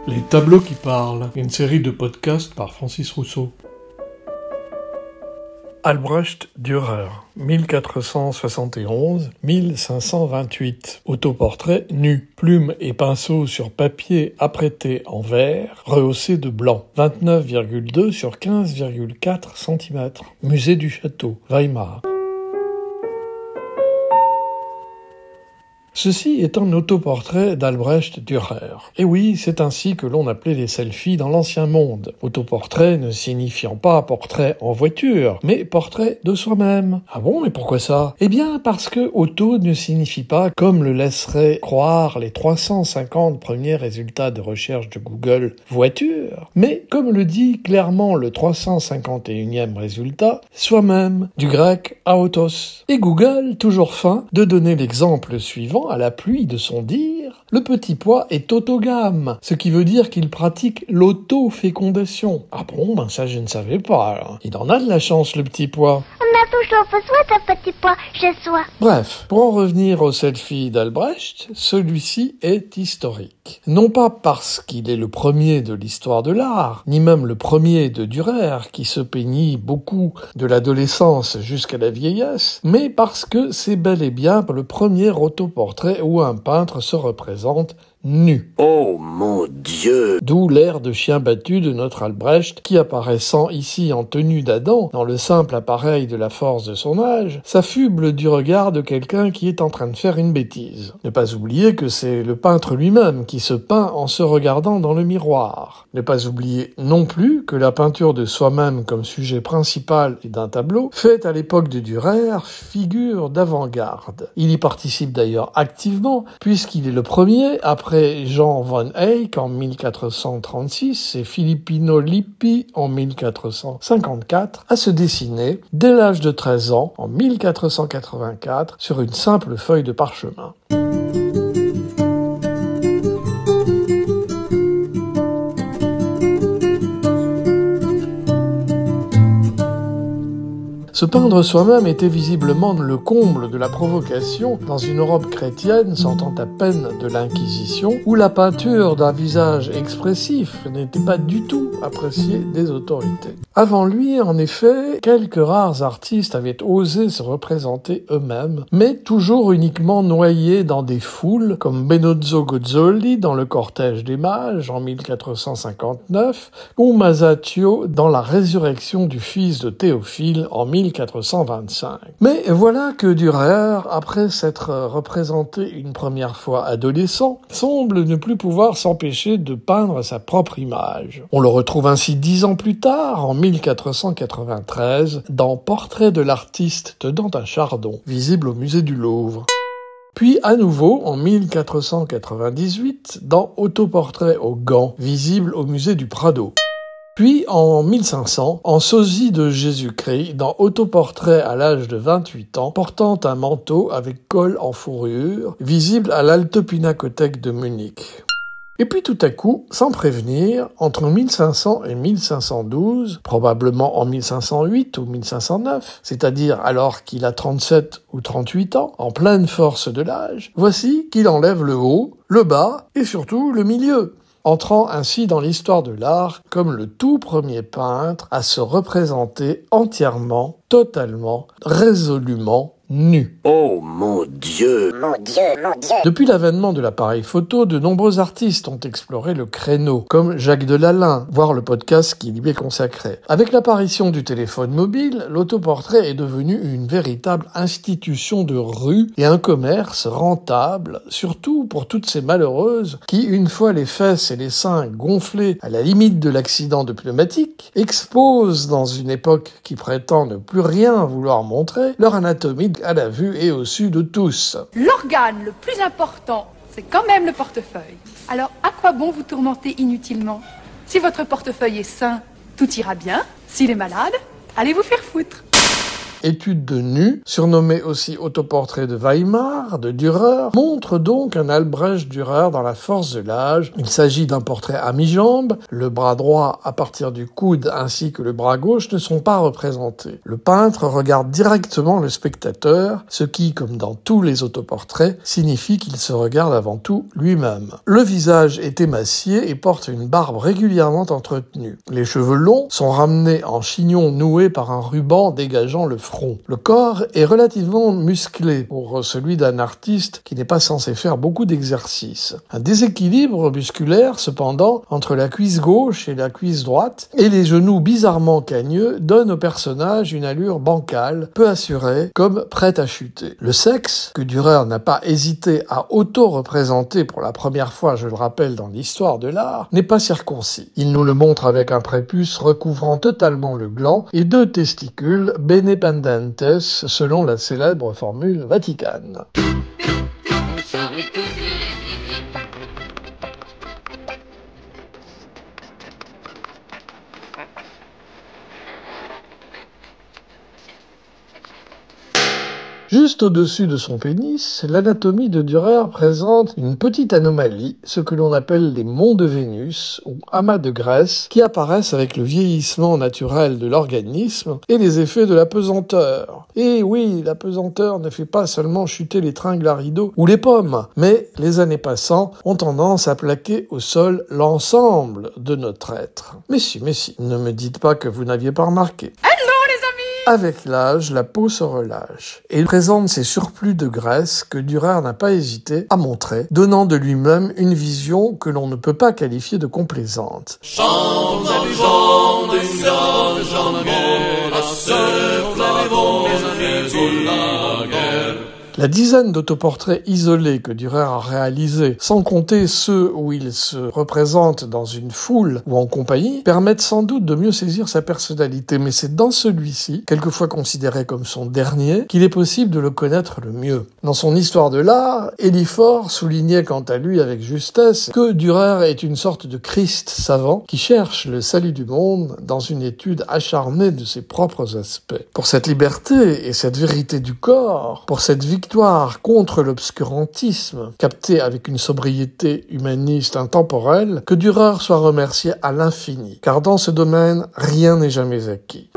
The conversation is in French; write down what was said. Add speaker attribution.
Speaker 1: Les tableaux qui parlent, une série de podcasts par Francis Rousseau. Albrecht Dürer, 1471-1528. Autoportrait nu, plume et pinceau sur papier apprêté en vert, rehaussé de blanc. 29,2 sur 15,4 cm. Musée du Château, Weimar. Ceci est un autoportrait d'Albrecht Dürer. Et oui, c'est ainsi que l'on appelait les selfies dans l'ancien monde. Autoportrait ne signifiant pas portrait en voiture, mais portrait de soi-même. Ah bon, mais pourquoi ça? Eh bien, parce que auto ne signifie pas, comme le laisseraient croire les 350 premiers résultats de recherche de Google, voiture, mais comme le dit clairement le 351e résultat, soi-même, du grec autos. Et Google, toujours fin, de donner l'exemple suivant à la pluie de son dire, le petit pois est autogame, ce qui veut dire qu'il pratique l'autofécondation. Ah bon, ben ça je ne savais pas, alors. Il en a de la chance, le petit pois.
Speaker 2: On a toujours besoin d'un petit pois chez soi.
Speaker 1: Bref, pour en revenir au selfie d'Albrecht, celui-ci est historique. Non pas parce qu'il est le premier de l'histoire de l'art, ni même le premier de Dürer, qui se peignit beaucoup de l'adolescence jusqu'à la vieillesse, mais parce que c'est bel et bien le premier autoportrait où un peintre se représente nu.
Speaker 3: Oh mon Dieu!
Speaker 1: D'où l'air de chien battu de notre Albrecht, qui apparaissant ici en tenue d'Adam, dans le simple appareil de la force de son âge, s'affuble du regard de quelqu'un qui est en train de faire une bêtise. Ne pas oublier que c'est le peintre lui-même qui se peint en se regardant dans le miroir. Ne pas oublier non plus que la peinture de soi-même comme sujet principal d'un tableau, faite à l'époque de Dürer, figure d'avant-garde. Il y participe d'ailleurs activement, puisqu'il est le premier, après Jean von Eyck en 1436 et Filippino Lippi en 1454, à se dessiner, dès l'âge de 13 ans, en 1484, sur une simple feuille de parchemin. Se peindre soi-même était visiblement le comble de la provocation dans une Europe chrétienne sortant à peine de l'Inquisition, où la peinture d'un visage expressif n'était pas du tout appréciée des autorités. Avant lui, en effet, quelques rares artistes avaient osé se représenter eux-mêmes, mais toujours uniquement noyés dans des foules, comme Benozzo Gozzoli dans Le Cortège des Mages en 1459, ou Masaccio dans La Résurrection du fils de Théophile en 1425. Mais voilà que Dürer, après s'être représenté une première fois adolescent, semble ne plus pouvoir s'empêcher de peindre sa propre image. On le retrouve ainsi 10 ans plus tard, en 1493, dans Portrait de l'artiste tenant un chardon, visible au musée du Louvre. Puis à nouveau, en 1498, dans Autoportrait au gant, visible au musée du Prado. Puis, en 1500, en sosie de Jésus-Christ, dans Autoportrait à l'âge de 28 ans, portant un manteau avec col en fourrure, visible à l'Alte Pinakothek de Munich. Et puis tout à coup, sans prévenir, entre 1500 et 1512, probablement en 1508 ou 1509, c'est-à-dire alors qu'il a 37 ou 38 ans, en pleine force de l'âge, voici qu'il enlève le haut, le bas et surtout le milieu, entrant ainsi dans l'histoire de l'art comme le tout premier peintre à se représenter entièrement, totalement, résolument nu.
Speaker 3: Oh mon Dieu!
Speaker 2: Mon Dieu, mon Dieu.
Speaker 1: Depuis l'avènement de l'appareil photo, de nombreux artistes ont exploré le créneau, comme Jacques Delalin, voire le podcast qui lui est consacré. Avec l'apparition du téléphone mobile, l'autoportrait est devenu une véritable institution de rue et un commerce rentable, surtout pour toutes ces malheureuses qui, une fois les fesses et les seins gonflés à la limite de l'accident de pneumatique, exposent dans une époque qui prétend ne plus rien vouloir montrer, leur anatomie à la vue et au su de tous.
Speaker 4: L'organe le plus important, c'est quand même le portefeuille. Alors, à quoi bon vous tourmenter inutilement? Si votre portefeuille est sain, tout ira bien. S'il est malade, allez vous faire foutre.
Speaker 1: Étude de nu, surnommée aussi autoportrait de Weimar, de Dürer, montre donc un Albrecht Dürer dans la force de l'âge. Il s'agit d'un portrait à mi-jambe, le bras droit à partir du coude ainsi que le bras gauche ne sont pas représentés. Le peintre regarde directement le spectateur, ce qui, comme dans tous les autoportraits, signifie qu'il se regarde avant tout lui-même. Le visage est émacié et porte une barbe régulièrement entretenue. Les cheveux longs sont ramenés en chignon noué par un ruban dégageant le front. Le corps est relativement musclé pour celui d'un artiste qui n'est pas censé faire beaucoup d'exercice. Un déséquilibre musculaire, cependant, entre la cuisse gauche et la cuisse droite, et les genoux bizarrement cagneux donne au personnage une allure bancale, peu assurée, comme prête à chuter. Le sexe, que Dürer n'a pas hésité à auto-représenter pour la première fois, je le rappelle, dans l'histoire de l'art, n'est pas circoncis. Il nous le montre avec un prépuce recouvrant totalement le gland et deux testicules bene pendentes, selon la célèbre formule vaticane. Juste au-dessus de son pénis, l'anatomie de Dürer présente une petite anomalie, ce que l'on appelle les monts de Vénus, ou amas de graisse, qui apparaissent avec le vieillissement naturel de l'organisme et les effets de la pesanteur. Et oui, la pesanteur ne fait pas seulement chuter les tringles à rideaux ou les pommes, mais les années passant ont tendance à plaquer au sol l'ensemble de notre être. Mais si, ne me dites pas que vous n'aviez pas remarqué. Avec l'âge, la peau se relâche et il présente ces surplus de graisse que Dürer n'a pas hésité à montrer, donnant de lui-même une vision que l'on ne peut pas qualifier de complaisante. La dizaine d'autoportraits isolés que Dürer a réalisés, sans compter ceux où il se représente dans une foule ou en compagnie, permettent sans doute de mieux saisir sa personnalité. Mais c'est dans celui-ci, quelquefois considéré comme son dernier, qu'il est possible de le connaître le mieux. Dans son histoire de l'art, Élie Faure soulignait quant à lui avec justesse que Dürer est une sorte de Christ savant qui cherche le salut du monde dans une étude acharnée de ses propres aspects. Pour cette liberté et cette vérité du corps, pour cette victoire contre l'obscurantisme, capté avec une sobriété humaniste intemporelle, que Dürer soit remercié à l'infini, car dans ce domaine, rien n'est jamais acquis.